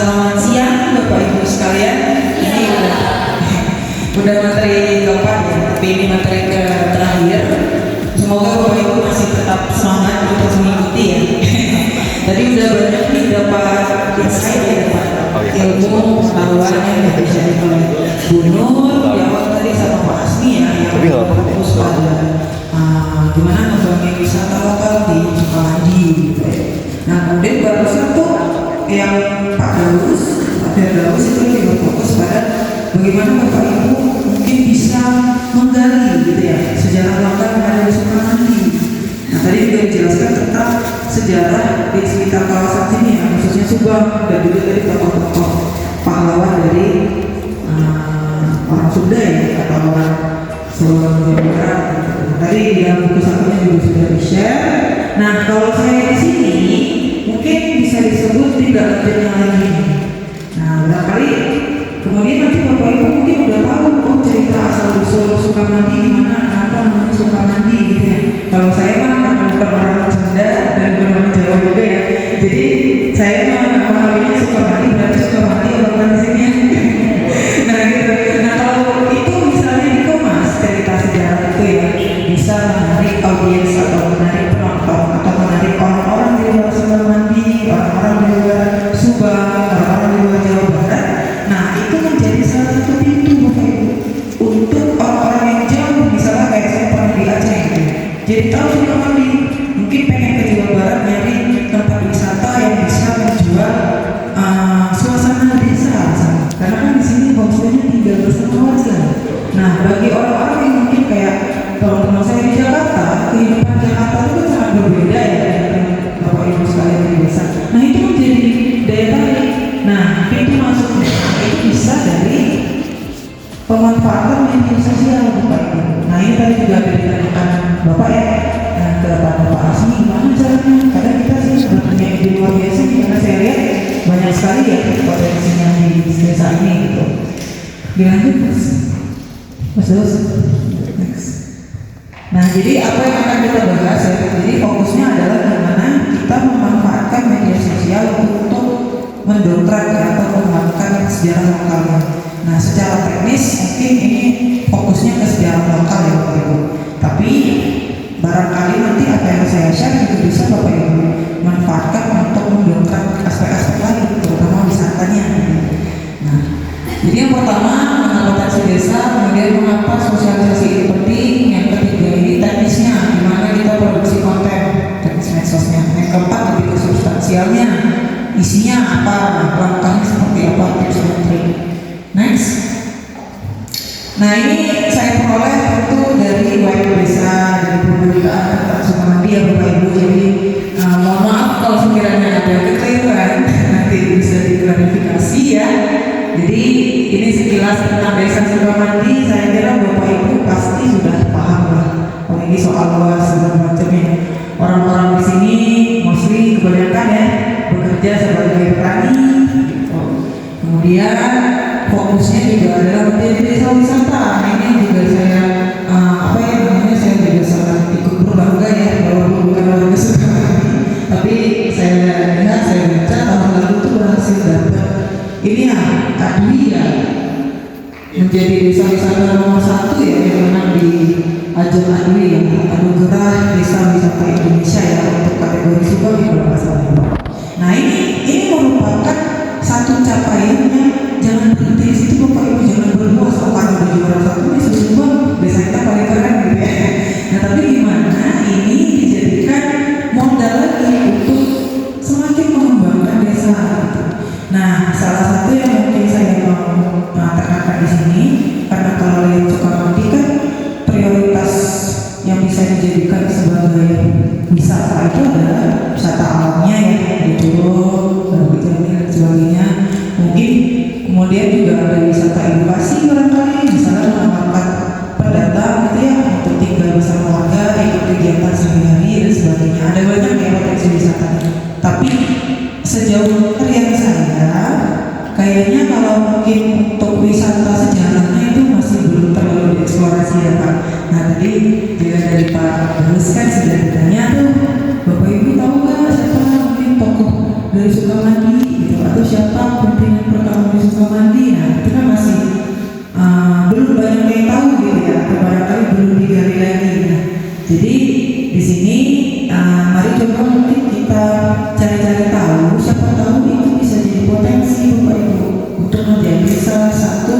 Selamat siang Bapak Ibu sekalian. Ini udah materi keempat ya, tapi ini materi ke terakhir. Semoga Bapak Ibu masih tetap semangat untuk mengikuti ya. Tadi udah banyak nih dapat insight ya, dapat ilmu pengetahuan yang bisa oleh Bu Nur, jawab tadi sama Pak Asmi ya, yang fokus pada gimana membangun wisata lokal di Sukamandi gitu ya. Nah kemudian barusan tuh yang Pak Daus itu lebih berfokus pada bagaimana Bapak Ibu mungkin bisa menggali gitu ya sejarah lokal yang ada di Sukamandi. Nah tadi juga dijelaskan tentang sejarah di sekitar kawasan sini ya, khususnya Subang, dan juga dari tokoh-tokoh pahlawan dari orang Sunda ya, atau orang Sulawesi Barat. Tadi di dalam buku satunya juga sudah di-share. Nah kalau saya di sini mungkin bisa disebut tidak lanjutnya lagi. Nah barangkali kemudian nanti Bapak Ibu mungkin udah tahu cerita asal usul Sukamandi gimana, kenapa namanya Sukamandi gitu ya. Kalau saya kan bukan orang Sunda dan bukan orang Jawa juga ya, jadi saya memahaminya Sukamandi berarti Sukamandi orang di sini ya. Nah gitu. Nah kalau itu misalnya dikemas cerita sejarah itu ya, bisa menarik audiens atau menarik penonton atau menarik orang-orang di luar Sukamandi, orang-orang di luar Subang, orang-orang di luar Jawa Barat. Nah itu menjadi salah satu pintu Bapak Ibu untuk orang-orang yang jauh, misalnya kayak saya pernah di Aceh gitu. Jadi tahu Sukamandi, mungkin pengen ke Jawa Barat nyari tempat wisata yang bisa menjual suasana desa, karena kan di sini homestay-nya tinggal bersama warga. Nah bagi orang-orang yang mungkin kayak teman-teman saya di Jakarta, kehidupan Jakarta itu kan sangat berbeda ya dengan Bapak Ibu sekalian di desa. Nah itu menjadi daya tarik. Nah pintu masuknya itu bisa dari pemanfaatan media sosial Bapak Ibu. Nah ini tadi juga ada ditanyakan Bapak ya, kepada Pak Asmi gimana caranya, karena kita sih sudah punya ide luar biasa karena saya lihat banyak sekali ya potensinya di desa ini gitu. Dilanjut Mas Daus. Next. Nah jadi apa yang akan kita bahas ya, jadi fokusnya adalah bagaimana kita memanfaatkan media sosial untuk mendongkrak atau mengembangkan sejarah lokalnya. Nah secara teknis mungkin ini fokusnya ke sejarah lokal ya Bapak Ibu, tapi barangkali nanti apa yang saya share juga bisa Bapak Ibu manfaatkan untuk mendongkrak aspek-aspek lain, terutama wisatanya. Nah jadi yang pertama mengenal potensi desa, kemudian mengapa sosialisasi itu penting, yang ketiga ini teknisnya, gimana kita produksi konten, teknis medsosnya, yang keempat lebih ke substansialnya, isinya apa, langkahnya seperti apa, tips dan trik. Next. Nah ini saya peroleh itu dari web desa, dari pemberitaan tentang Sukamandi ya Bapak Ibu. Jadi mohon maaf kalau sekiranya ada kekeliruan, nanti bisa diklarifikasi ya. Jadi ini sekilas tentang desa Sukamandi, saya kira Bapak Ibu pasti sudah paham lah. Oh ini soal luas segala macamnya. Orang-orang di sini mostly kebanyakan ya bekerja sebagai petani. Kemudian fokusnya juga adalah menjadi desa wisata. Nah, ini juga saya saya juga sangat ikut berbangga ya walaupun bukan warga Sukamandi, tapi saya lihat, saya baca tahun lalu itu berhasil dapat ini ya Adwi ya, menjadi desa wisata nomor 1 ya yang menang di ajang Adwi ya, anugerah desa wisata Indonesia ya untuk kategori Subang ya kalau nggak salah. Nah ini merupakan satu capaiannya. Jangan berhenti di situ Bapak Ibu, jangan berpuas kalau udah juara 1 di Subang desa kita paling keren gitu ya. Nah tapi gimana ini dijadikan modal lagi untuk semakin mengembangkan desa gitu. Nah salah satu yang mungkin saya mau tekankan di sini, karena kalau lihat Sukamandi kan prioritas yang bisa dijadikan sebagai wisata itu adalah wisata alamnya ya, di Curug, Bukit Jamil dan sebagainya. Mungkin kemudian juga ada wisata edukasi barangkali, misalnya menawarkan pendatang gitu ya untuk tinggal bersama warga, ikut kegiatan sehari-hari dan sebagainya. Ada banyak ya potensi wisatanya. Tapi sejauh yang saya kayaknya kalau mungkin untuk wisata sejarahnya itu masih belum terlalu dieksplorasi ya Pak. Nah tadi juga dari Pak Daus kan sudah ditanya tuh, Bapak Ibu tahu nggak siapa mungkin tokoh dari Sukamandi gitu, atau siapa menjadi salah satu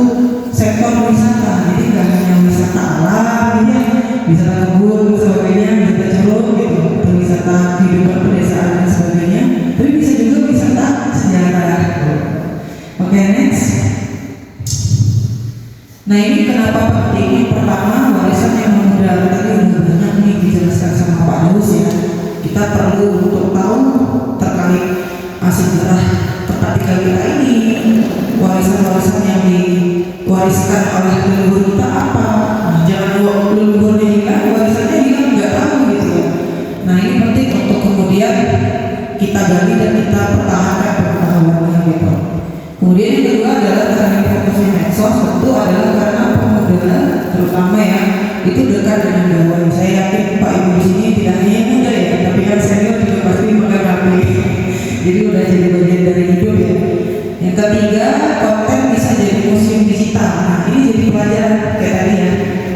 sektor wisata. Jadi nggak hanya wisata alam, ya, wisata kebun sebagainya, wisata curug gitu, atau wisata kehidupan pedesaan dan sebagainya, tapi bisa juga wisata sejarah. Oke, next. Nah ini kenapa penting? Pertama, warisan yang memudar tadi udah banyak nih dijelaskan sama Pak Daus ya. Kita perlu untuk tahu terkait sejarah tempat tinggal kita ini, warisan-warisan yang diwariskan oleh leluhur kita apa. Nah, jangan leluhurnya hilang, warisannya hilang nggak tahu gitu ya. Nah ini penting untuk kemudian kita gali dan kita pertahankan pengetahuannya gitu. Kemudian yang kedua adalah karena fokusnya medsos, tentu adalah karena pemuda terutama ya itu dekat dengan gawai. Saya yakin Pak Ibu di sini tidak hanya muda ya, tapi kan senior juga pasti mengalami. Jadi udah jadi bagian dari hidup ya. Yang ketiga, konten bisa jadi museum digital. Nah ini jadi pelajaran kayak tadi ya.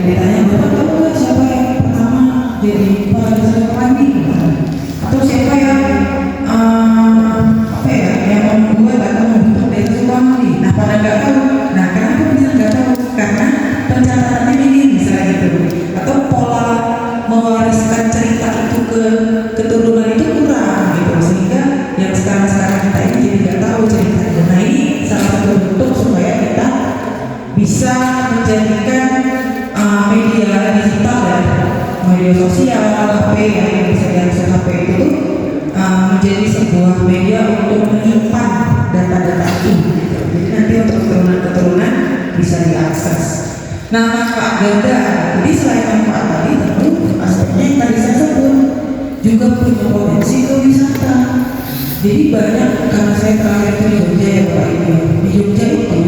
Ditanya bapak tahu nggak siapa yang pertama jadi Pak Lagi? Atau siapa yang apa ya yang membuat atau membentuk desa Sukamandi? Nah pada nggak tahu. Nah kenapa bisa nggak tahu? Karena pencatatannya ini misalnya gitu. Atau pola mewariskan cerita itu ke keturunan itu kurang gitu, sehingga yang sekarang kita ini jadi nggak tahu ceritanya. Nah ini salah satu bentuk supaya kita bisa menjadikan media digital dan media sosial HP yang bisa diakses HP itu menjadi sebuah media untuk menyimpan data-data itu gitu. Jadi nanti untuk keturunan-keturunan bisa diakses. Nah manfaat ganda, jadi selain manfaat tadi tentu aspeknya yang tadi saya sebut juga punya potensi ke wisata. Jadi banyak, karena saya terakhir ke Jogja ya Pak Ibu, di Jogja itu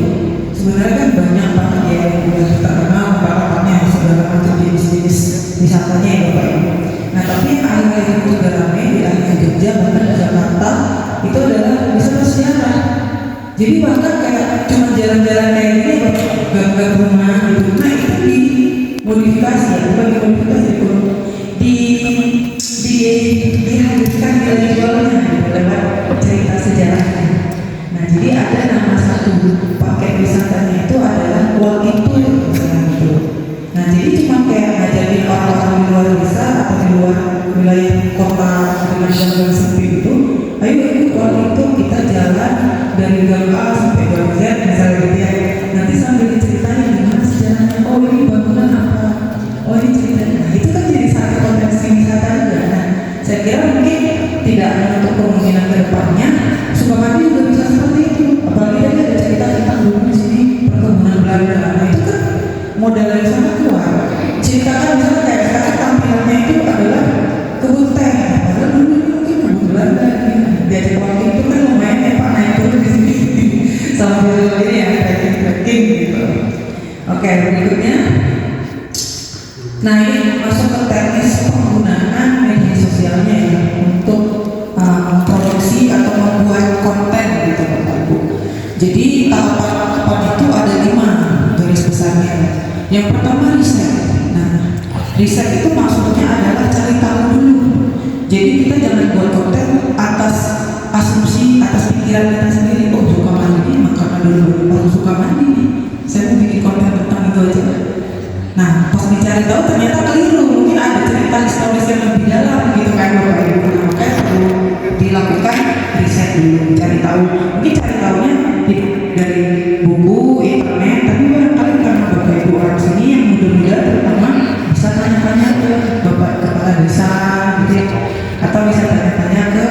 sebenarnya kan banyak banget ya yang sudah terkenal balapannya segala macam jenis-jenis wisatanya ya Bapak Ibu. Nah tapi yang akhir-akhir itu juga ramai tidak hanya Jogja, bahkan di Jakarta itu adalah wisata sejarah. Jadi bahkan kayak cuma jalan-jalan kayak gini gang-gang rumah gitu. Nah itu dimodifikasi ya, bukan dimodifikasi dihadirkan dari jualnya lewat cerita sejarahnya. Nah jadi ada nama satu paket wisatanya itu adalah walking tour misalnya gitu. Nah jadi cuma kayak ngajarin orang-orang di luar desa atau di luar wilayah kota dengan gang-gang sempit itu, ayo ikut walking tour, kita jalan dari gang A sampai gang Z misalnya gitu ya. Nanti sambil diceritain gimana sejarahnya, oh ini bangunan apa, oh ini ceritanya. Nah itu kan jadi satu potensi wisata juga. Nah saya kira mungkin tidak menutup kemungkinan ke depannya Sukamandi juga bisa seperti itu. Apalagi tadi ada cerita tentang dulu di sini perkebunan Belanda. Nah itu kan modal yang sangat kuat. Ceritakan misalnya kayak sekarang tampilannya itu adalah kebun teh. Padahal dulu mungkin kebun Belanda. Diajak waktu itu kan lumayan ya Pak, naik turun di sini sambil ini ya trekking gitu. Oke, berikutnya. Nah ini masuk ke teknis penggunaan media sosialnya ya untuk memproduksi atau membuat konten gitu Bapak Ibu. Jadi tahapan itu ada 5 garis besarnya. Yang pertama riset. Nah riset itu maksudnya adalah cari tahu dulu. Jadi kita jangan buat konten atas asumsi, atas pikiran kita sendiri. Oh Sukamandi ini makanan dulu, baru Sukamandi nih saya mau bikin konten tentang itu aja. Nah pas dicari tahu ternyata keliru, mungkin ada cerita historis yang lebih dalam gitu kan Bapak Ibu. Nah makanya perlu dilakukan riset dulu, cari tahu. Mungkin cari tahunya dari buku, internet, tapi barangkali karena Bapak Ibu orang sini yang muda-muda terutama bisa tanya-tanya ke Bapak Kepala Desa gitu ya, atau bisa tanya-tanya ke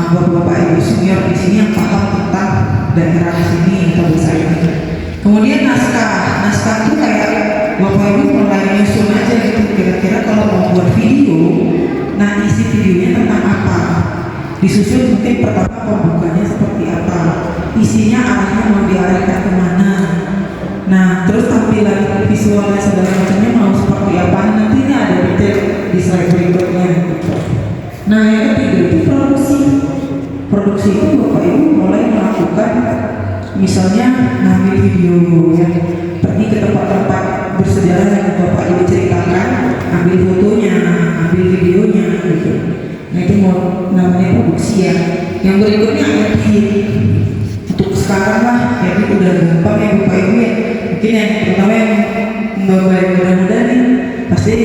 Bapak Ibu senior di sini yang paham tentang daerah sini atau desa ini. Kemudian naskah itu kayak Bapak Ibu mulai nyusun aja gitu, kira-kira kalau mau buat video, nah isi videonya tentang apa, disusun mungkin pertama pembukanya seperti apa, isinya arahnya mau diarahkan kemana, nah terus tampilan visualnya segala macamnya mau seperti apa, nanti ini ada detail di slide berikutnya. Nah yang ketiga itu produksi itu Bapak Ibu mulai melakukan misalnya ngambil video yang pergi ke tempat-tempat bersejarah yang Bapak Ibu ceritakan, ambil fotonya, ambil videonya gitu. Nah itu mau namanya produksi ya. Yang berikutnya edit. Untuk sekarang lah jadi udah gampang ya Bapak Ibu ya. Mungkin yang terutama yang Bapak Ibu muda nih pasti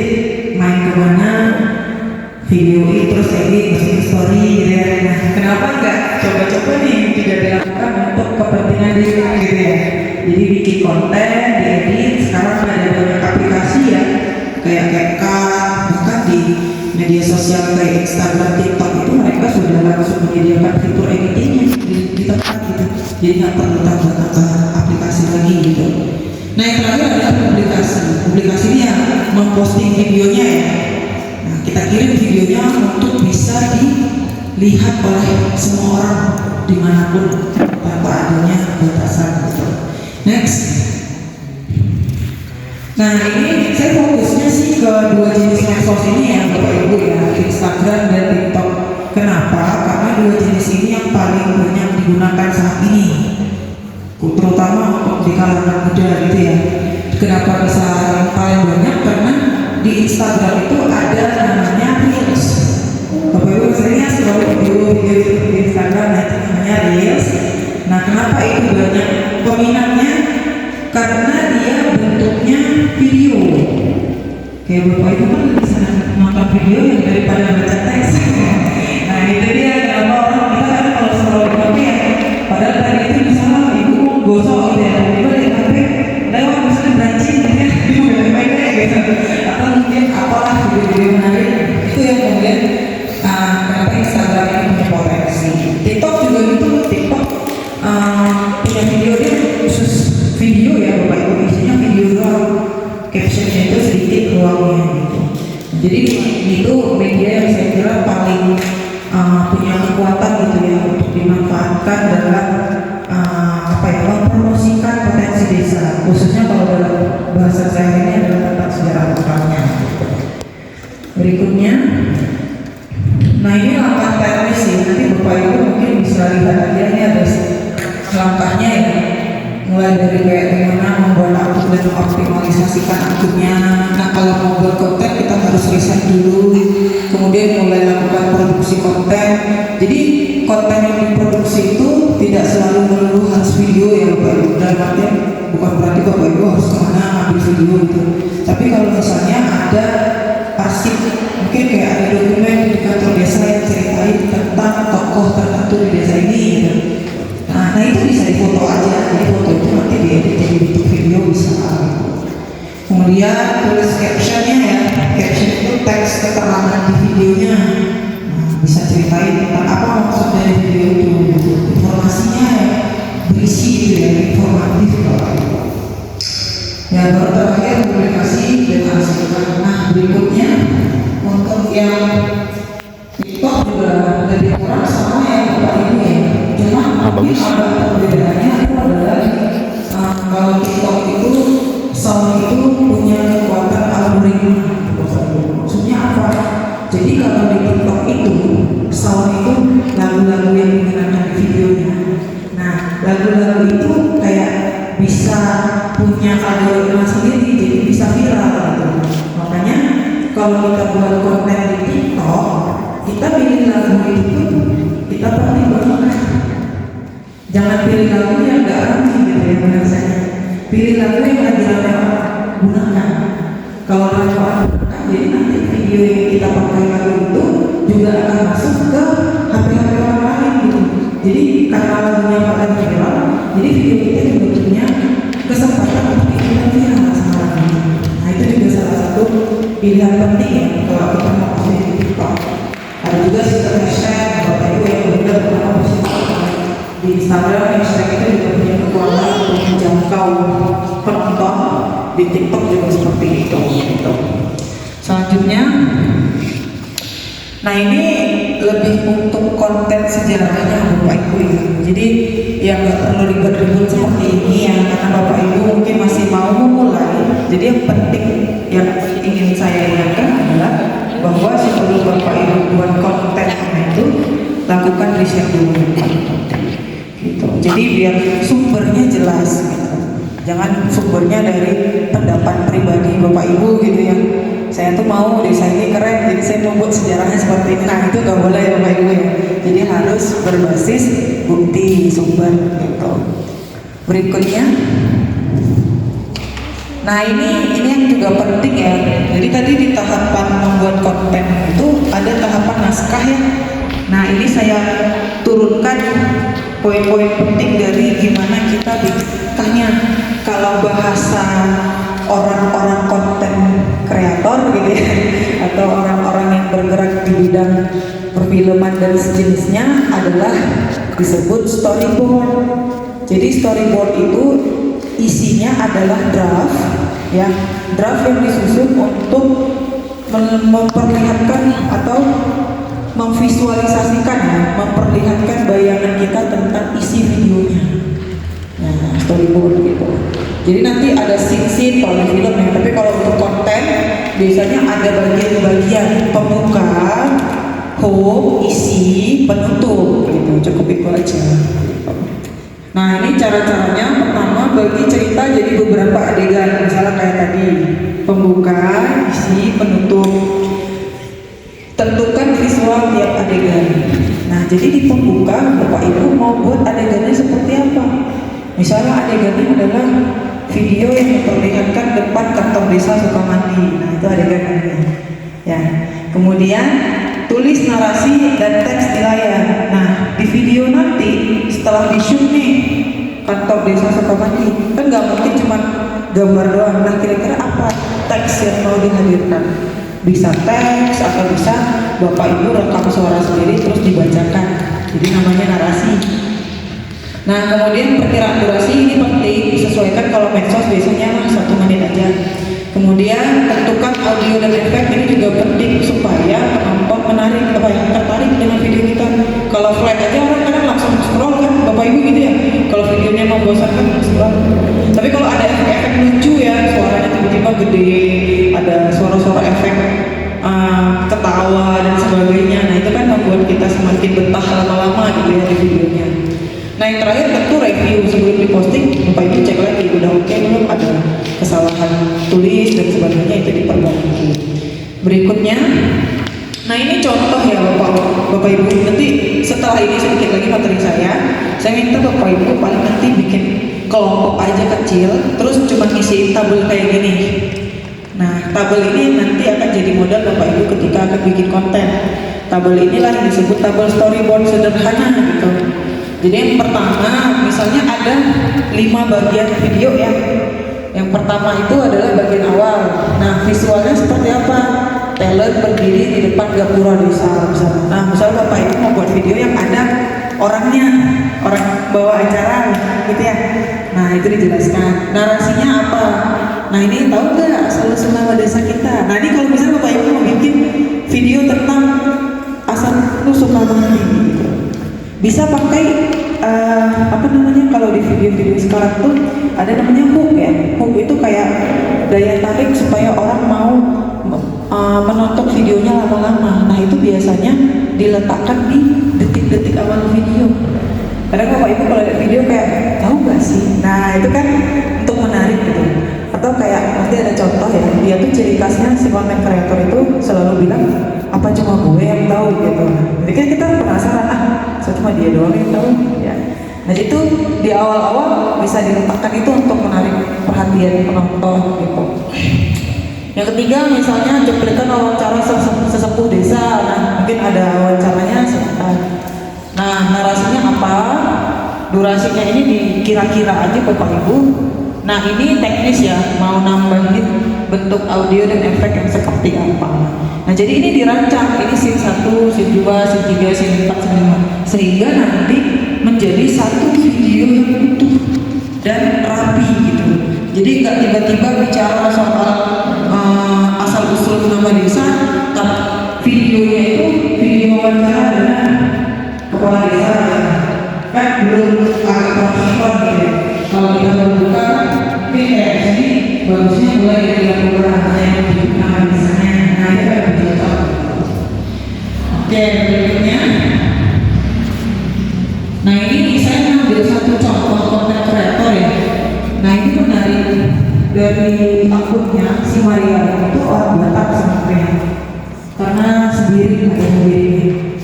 main kemana videoin terus edit masukin story gitu ya. Nah kenapa enggak coba-coba nih juga dilakukan untuk kepentingan diri gitu ya. Jadi bikin konten, diedit, sekarang ada banyak aplikasi ya kayak CapCut, bahkan di media sosial kayak Instagram, TikTok itu mereka sudah langsung menyediakan fitur editingnya di tempat gitu. Jadi nggak perlu tambah aplikasi lagi gitu. Nah yang terakhir adalah publikasi. Publikasi ini yang memposting videonya ya. Nah kita kirim videonya untuk bisa dilihat oleh semua orang dimanapun tanpa adanya batasan gitu. Next. Nah ini saya fokusnya sih ke dua jenis medsos ini ya Bapak Ibu ya, Instagram dan TikTok. Kenapa? Karena dua jenis ini yang paling banyak digunakan saat ini, terutama untuk di kalangan muda gitu ya. Kenapa bisa yang paling banyak? Karena di Instagram itu ada namanya Reels. Bapak Ibu misalnya scroll video di Instagram, nah itu namanya Reels. Nah kenapa itu banyak peminatnya? Karena dia bentuknya video. Kayak Bapak Ibu kan bisa nonton video yang daripada baca teks. Nah itu dia kenapa orang kita kan kalau scroll di HP ya, padahal tadi itu misalnya ibu gosok gitu ya, tiba-tiba di HP lewat misalnya branching gitu ya, di pendek gitu, atau mungkin apalah video-video menarik itu yang kemudian kenapa Instagram ini punya potensi. TikTok juga gitu, TikTok punya video dia khusus video ya Bapak Ibu, isinya video doang, captionnya itu sedikit ruangnya gitu. Jadi itu media yang saya kira paling punya kekuatan gitu ya untuk dimanfaatkan dalam mempromosikan potensi desa, khususnya kalau dalam bahasa saya ini adalah tentang sejarah lokalnya gitu. Berikutnya, nah ini langkah teknis sih, nanti Bapak Ibu mungkin bisa lihat aja ini ada langkahnya ya, mulai dari kayak gimana membuat akun dan mengoptimalisasikan akunnya. Nah kalau mau buat konten kita harus riset dulu, kemudian mulai lakukan produksi konten. Jadi konten yang diproduksi itu tidak selalu melulu harus video ya Bapak Ibu. Dalam artian bukan berarti Bapak Ibu harus kemana ambil video gitu. Tapi kalau misalnya ada arsip, mungkin kayak ada dokumen di kantor desa yang ceritain tentang tokoh tertentu di desa ini gitu. Nah itu bisa difoto aja, jadi foto itu nanti diedit jadi bentuk video bisa gitu. Kemudian tulis captionnya ya, caption itu teks keterangan di videonya. Nah, bisa ceritain tentang apa maksud dari video itu gitu. Informasinya ya berisi gitu ya, informatif Bapak. Ya baru terakhir publikasi dan hasilkan. Nah berikutnya untuk yang TikTok juga lebih kurang sama ya Bapak Ibu ya. Cuma mungkin ada perbedaannya itu adalah kalau TikTok itu sound itu punya kekuatan algoritma. Maksudnya apa? Jadi kalau di TikTok itu sound itu lagu-lagu yang digunakan di videonya. Nah lagu-lagu itu kayak bisa punya algoritma sendiri, jadi bisa viral gitu. Makanya kalau kita buat konten di TikTok, kita pilih lagu itu kita pertimbangkan. Jangan pilih lagu yang gak ramai gitu ya menurut saya. Pilih lagu yang lagi ramai gunakan. Kalau ramai orang gunakan, jadi nanti video yang kita pakai lagu itu juga akan masuk ke HP-HP orang lain gitu. Jadi karena lagunya pada viral, jadi video kita juga punya kesempatan untuk ikutan viral sama lagu. Nah itu juga salah satu pilihan penting ya kalau kita mau posting di TikTok. Ada juga sistem hashtag Bapak Ibu yang benar benar posting di Instagram. Hashtag itu juga punya kekuatan untuk menjangkau penonton. Di TikTok juga seperti itu gitu. Selanjutnya, nah ini lebih untuk konten sejarahnya Bapak Ibu ya. Jadi yang nggak perlu ribet-ribet seperti ini ya, karena Bapak Ibu mungkin masih mau memulai. Jadi yang penting yang ingin saya ingatkan adalah bahwa sebelum Bapak Ibu buat konten itu lakukan riset dulu gitu. Jadi biar sumbernya jelas gitu. Jangan sumbernya dari pendapat pribadi Bapak Ibu gitu ya. Saya tuh mau desa ini keren, jadi saya mau buat sejarahnya seperti ini. Nah itu gak boleh ya Bapak Ibu ya. Jadi harus berbasis bukti sumber gitu. Berikutnya, nah ini yang juga penting ya. Jadi tadi di tahapan membuat konten itu ada tahapan naskah ya. Nah ini saya turunkan poin-poin penting dari gimana kita bikin naskahnya. Kalau bahasa orang-orang konten kreator gitu ya, atau orang-orang yang bergerak di bidang perfilman dan sejenisnya adalah disebut storyboard. Jadi storyboard itu isinya adalah draft ya, draft yang disusun untuk memperlihatkan atau memvisualisasikan ya, memperlihatkan bayangan kita tentang isi videonya. Nah, storyboard gitu. Jadi nanti ada scene-scene kalau di film ya, tapi kalau untuk konten biasanya ada bagian-bagian pembuka, hook, isi, penutup gitu. Cukup itu aja. Nah ini cara-caranya, pertama bagi cerita jadi beberapa adegan, misalnya kayak tadi pembuka, isi, penutup. Tentukan visual tiap adegan. Nah jadi di pembuka Bapak Ibu mau buat adegannya seperti apa? Misalnya adegannya adalah video yang memperlihatkan depan kantor desa Sukamandi. Nah itu adegannya ya. Kemudian tulis narasi dan teks di layar. Nah di video nanti setelah di shoot nih kantor desa Sukamandi, kan nggak mungkin cuma gambar doang. Nah kira-kira apa teks yang mau dihadirkan? Bisa teks atau bisa Bapak Ibu rekam suara sendiri terus dibacakan. Jadi namanya narasi. Nah kemudian perkiraan durasi ini penting disesuaikan. Kalau medsos biasanya 1 menit aja. Kemudian tentukan audio dan efek, ini juga penting supaya penonton tertarik dengan video kita. Kalau flat aja orang kadang langsung scroll kan, Bapak Ibu gitu ya. Kalau videonya membosankan scroll. Tapi kalau ada efek-efek lucu ya, suaranya tiba-tiba gede, ada suara-suara efek ketawa dan sebagainya. Nah itu kan membuat kita semakin betah lama-lama gitu ya di videonya. Nah yang terakhir tentu review sebelum diposting, Bapak Ibu cek lagi udah oke belum, ada kesalahan tulis dan sebagainya, itu diperbaiki. Berikutnya, nah ini contoh ya Bapak Ibu. Nanti setelah ini sedikit lagi materi saya minta Bapak Ibu paling nanti bikin kelompok aja kecil, terus cuma isi tabel kayak gini. Nah tabel ini nanti akan jadi modal Bapak Ibu ketika akan bikin konten. Tabel inilah yang disebut tabel storyboard sederhana gitu. Jadi yang pertama, misalnya ada 5 bagian video ya. Yang pertama itu adalah bagian awal. Nah visualnya seperti apa? Talent berdiri di depan gapura desa misalnya. Nah misalnya Bapak Ibu mau buat video yang ada orangnya, orang bawa acara gitu ya. Nah itu dijelaskan. Narasinya apa? Nah ini tahu nggak asal-usul nama desa kita? Nah ini kalau misalnya Bapak Ibu mau bikin video tentang asal-usul Sukamandi gitu, bisa pakai apa namanya, kalau di video-video sekarang tuh ada namanya hook ya. Hook itu kayak daya tarik supaya orang mau menonton videonya lama-lama. Nah itu biasanya diletakkan di detik-detik awal video. Karena Bapak Ibu kalau lihat video kayak tahu gak sih? Nah itu kan untuk menarik gitu. Atau kayak nanti ada contoh ya, dia tuh ciri khasnya si konten kreator itu selalu bilang apa cuma gue yang tahu gitu. Jadi kan kita penasaran, saya cuma dia doang yang tahu ya. Nah itu di awal-awal bisa diletakkan itu untuk menarik perhatian penonton gitu. Yang ketiga misalnya cuplikan wawancara sesepuh desa. Nah mungkin ada wawancaranya sebentar. Nah narasinya apa? Durasinya ini dikira-kira aja Bapak Ibu. Nah ini teknis ya, mau nambahin bentuk audio dan efek yang seperti apa. Nah jadi ini dirancang, ini scene 1, scene 2, scene 3, scene 4, scene 5, sehingga nanti menjadi satu video yang utuh dan rapi gitu. Jadi nggak tiba-tiba bicara soal asal usul nama desa, tapi videonya itu video wawancara dengan kepala desa kan belum agak profesional gitu. Kalau kita membuka ini kayak sini bagusnya mulai dari laporan yang disebut nama desanya. Nah itu kan lebih cocok. Oke berikutnya, nah ini saya ambil satu contoh konten kreator ya. Nah ini menarik dari akunnya si Maria, itu orang Batak sebenarnya karena sendiri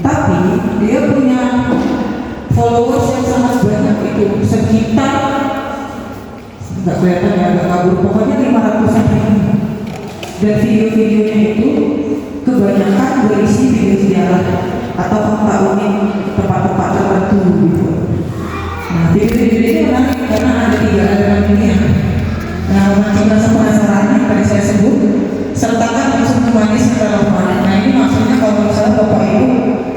tapi dia punya followers yang sangat banyak itu nggak kelihatan ya, agak kabur, pokoknya 500 ribu. Dan video-videonya itu kebanyakan berisi video sejarah atau fakta unik tempat-tempat tertentu gitu. Nah, video-video ini menarik karena ada 3 elemen ini ya. Nah, memancing rasa penasaran yang tadi saya sebut, sertakan unsur humanis serta rohani. Nah, ini maksudnya kalau misalnya Bapak Ibu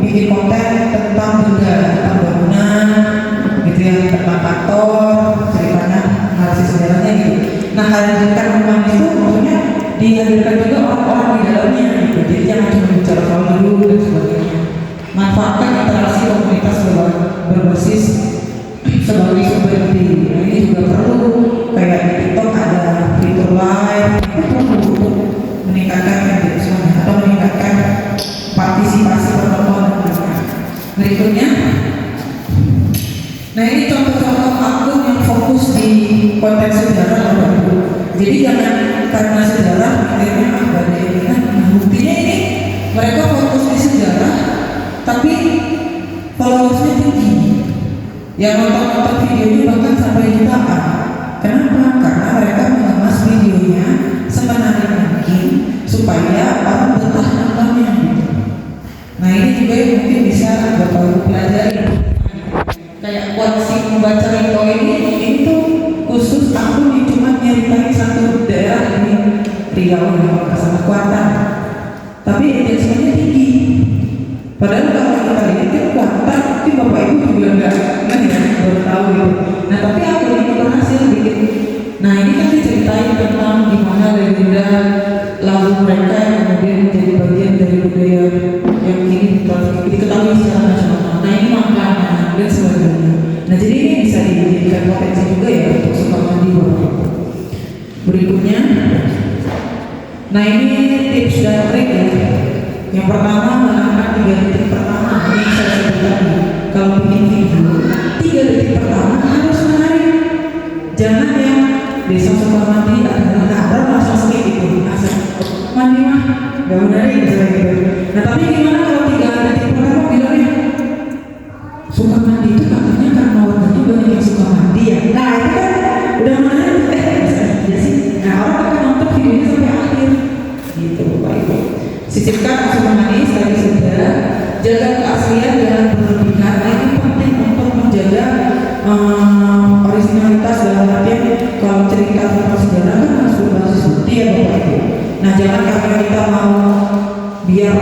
bikin konten tentang benda, tentang bangunan, gitu ya, tentang kantor, ceritanya, narasi sejarahnya gitu. Nah, hadirkan humanis itu maksudnya dihadirkan juga orang-orang di dalamnya gitu. Jadi jangan cuma bicara soal dulu dan sebagainya. Manfaatkan interaksi komunitas berbasis sebagai sumber ide. Nah, ini juga perlu, kayak di TikTok ada fitur live, itu perlu untuk meningkatkan engagement atau meningkatkan partisipasi penonton. Berikutnya, nah ini contoh-contoh akun yang fokus di konten sejarah. Jadi jangan karena sejarah akhirnya ada ini kan. Nah, buktinya ini mereka fokus di sejarah, tapi followersnya tinggi. Yang nonton videonya bahkan sampai jutaan. Kenapa? Karena mereka mengemas videonya semenarik mungkin supaya orang betah nontonnya gitu. Nah, ini juga yang mungkin bisa Bapak Ibu pelajari. Kayak koleksi membaca Rito ini tuh khusus akun yang cuma nyeritain satu daerah di Riau yang sama Kuantan. Tapi engagementnya tinggi. Padahal kalau kita lihat kan Kuantan, tapi Bapak Ibu juga nggak ya, baru tahu gitu. Nah, tapi akun ini berhasil bikin. Nah, ini kan diceritain tentang gimana legenda lagu mereka yang kemudian menjadi bagian dari budaya yang kini diketahui secara nasional. Nah, ini maknanya dan sebagainya. Nah, jadi ini bisa dijadikan potensi juga ya untuk Sukamandi Bapak. Berikutnya, nah ini tips dan trik ya. Yang pertama, menangkap 3 detik pertama. Ini saya sebut tadi. Kalau bikin video, 3 detik pertama harus menarik. Jangan yang desa Sukamandi adalah orang langsung skip itu. Mandi mah gak menarik gitu. Nah, tapi gimana kalau 3 detik pertama bilangnya Sukamandi itu katanya karena warganya banyak yang suka mandi ya. Nah, itu kan udah menarik. Bisa sih. Nah, orang akan nonton videonya sampai akhir. Gitu Bapak Ibu. Sisipkan unsur manis tadi sudah. Jaga keaslian jangan berlebihan. Nah, ini penting untuk menjaga originalitas dalam artian kalau cerita tentang sejarah kan harus berbasis bukti ya Bapak Ibu. Nah, jangan karena kita mau biar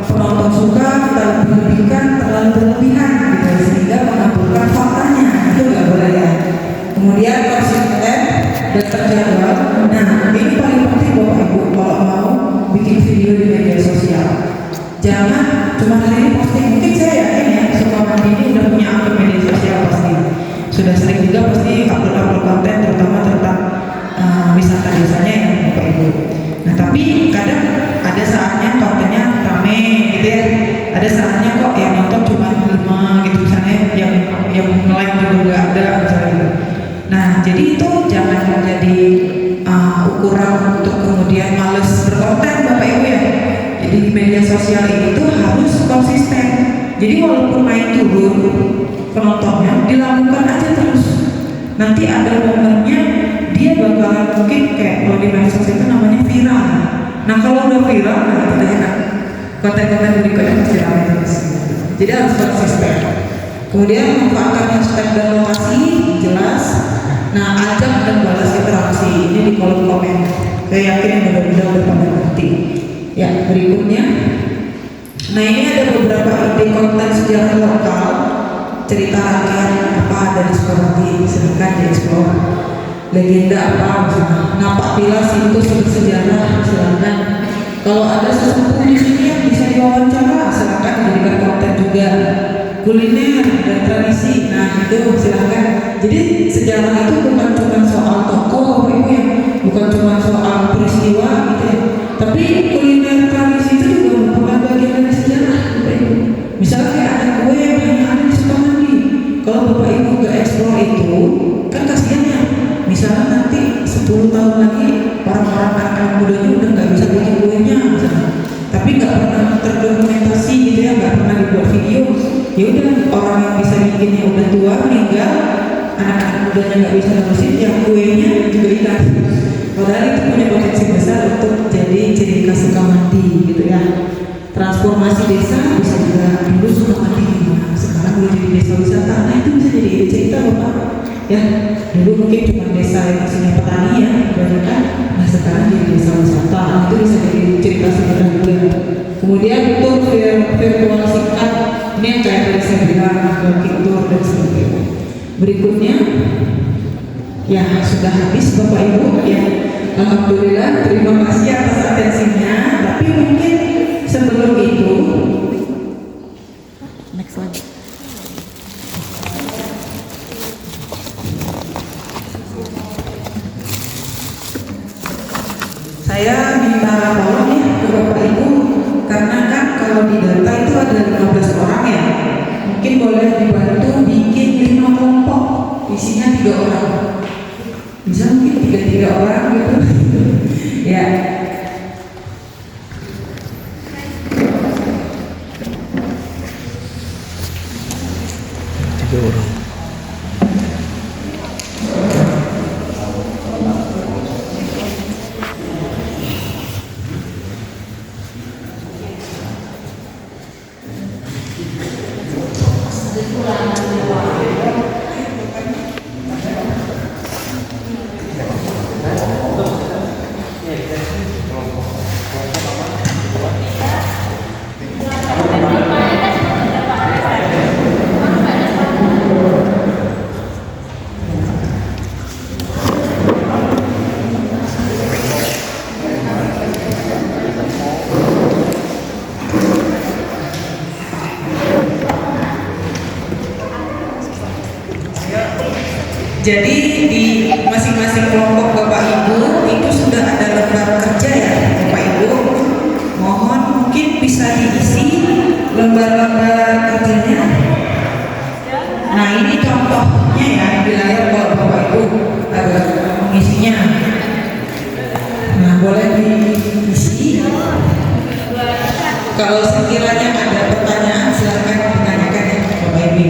penonton suka kita lebih-lebihkan, terlalu berlebihan gitu, sehingga mengaburkan faktanya. Itu nggak boleh ya. Kemudian konsisten dan terjadwal. Nah, ini paling penting Bapak Ibu kalau mau bikin video di media sosial. Jangan cuma hari ini posting. Mungkin saya yakin ya Sukamandi ini udah punya akun media sosial pasti. Sudah sering juga pasti upload konten terutama tentang wisata desanya ya Bapak Ibu. Nah, tapi kadang ada saatnya kontennya rame gitu ya. Ada saatnya kok yang nonton cuma 5 gitu misalnya, yang like juga ada misalnya gitu. Nah, jadi itu jangan menjadi ukuran untuk kemudian males berkonten Bapak Ibu ya. Jadi di media sosial itu harus konsisten. Jadi walaupun naik turun penontonnya, dilakukan aja terus. Nanti ada momennya dia bakalan mungkin kayak kalau di medsos itu namanya viral. Nah, kalau udah viral, nah kita enak. Konten-konten berikutnya pasti ramai terus. Jadi harus konsisten. Kemudian manfaatkan hashtag dan lokasi jelas. Nah, ajak dan balas interaksi ini di kolom komen. Saya yakin mudah-mudahan udah pada ngerti. Ya, berikutnya. Nah, ini ada beberapa ide konten sejarah lokal, cerita rakyat apa ada di Sukamandi, silahkan dieksplor. Legenda apa misalnya, napak tilas itu bersejarah, silahkan. Kalau ada sesuatu di sini yang bisa diwawancara, silahkan dijadikan konten juga. Kuliner dan tradisi, nah itu silahkan. Jadi sejarah itu bukan cuma soal tokoh, bukan cuma soal peristiwa gitu ya. Tapi kuliner tradisi itu juga merupakan bagian dari sejarah, Bapak Ibu. Misalnya kayak ada kue yang hanya ada di Sukamandi. Kalau Bapak Ibu nggak eksplor itu, kan kasihan ya. Misalnya nanti 10 tahun lagi orang-orang anak mudanya udah nggak bisa bikin kuenya, misalnya. Tapi nggak pernah terdokumentasi gitu ya, nggak pernah dibuat video. Ya udah, orang yang bisa bikinnya udah tua meninggal, anak-anak mudanya nggak bisa nerusin, yang kuenya juga hilang. Padahal itu punya potensi besar untuk jadi ciri khas Sukamandi gitu ya. Transformasi desa bisa juga dulu Sukamandi gimana, sekarang udah jadi desa wisata. Nah itu bisa jadi ide cerita Bapak. Ya, dulu mungkin cuma desa yang isinya petani ya, kebanyakan. Nah sekarang jadi desa wisata. Nah, itu bisa jadi cerita sejarah juga. Kemudian untuk virtual singkat, ini yang kayak tadi saya bilang, walking tour dan sebagainya. Berikutnya, ya sudah habis Bapak Ibu ya. Alhamdulillah, terima kasih atas atensinya. Tapi mungkin sebelum itu, next lagi. Saya minta tolong ya ke Bapak Ibu, karena kan kalau di data itu ada 15 orang ya, mungkin boleh dibantu bikin 5 kelompok, isinya 3 orang, bisa mungkin 3 orang gitu. Ya. Tiga orang. Jadi di masing-masing kelompok Bapak Ibu itu sudah ada lembar kerja ya Bapak Ibu. Mohon mungkin bisa diisi lembar-lembar kerjanya. Nah ini contohnya ya di layar kalau Bapak Ibu ada mengisinya. Nah boleh diisi. Kalau sekiranya ada pertanyaan silakan ditanyakan ya Bapak Ibu.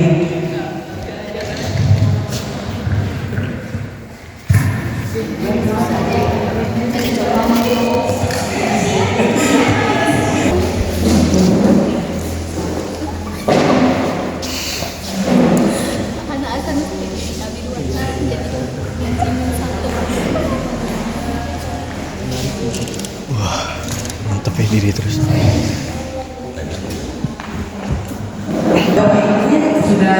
Wah, mantap ya diri terus. Bapak Ibu sudah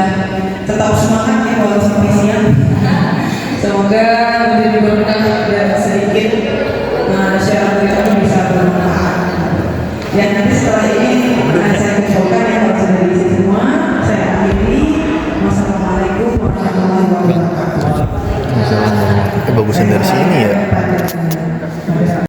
tetap semangat ya walau sampai siang. Semoga menjadi berkah dan sedikit syarat kita bisa bermanfaat. Ya nanti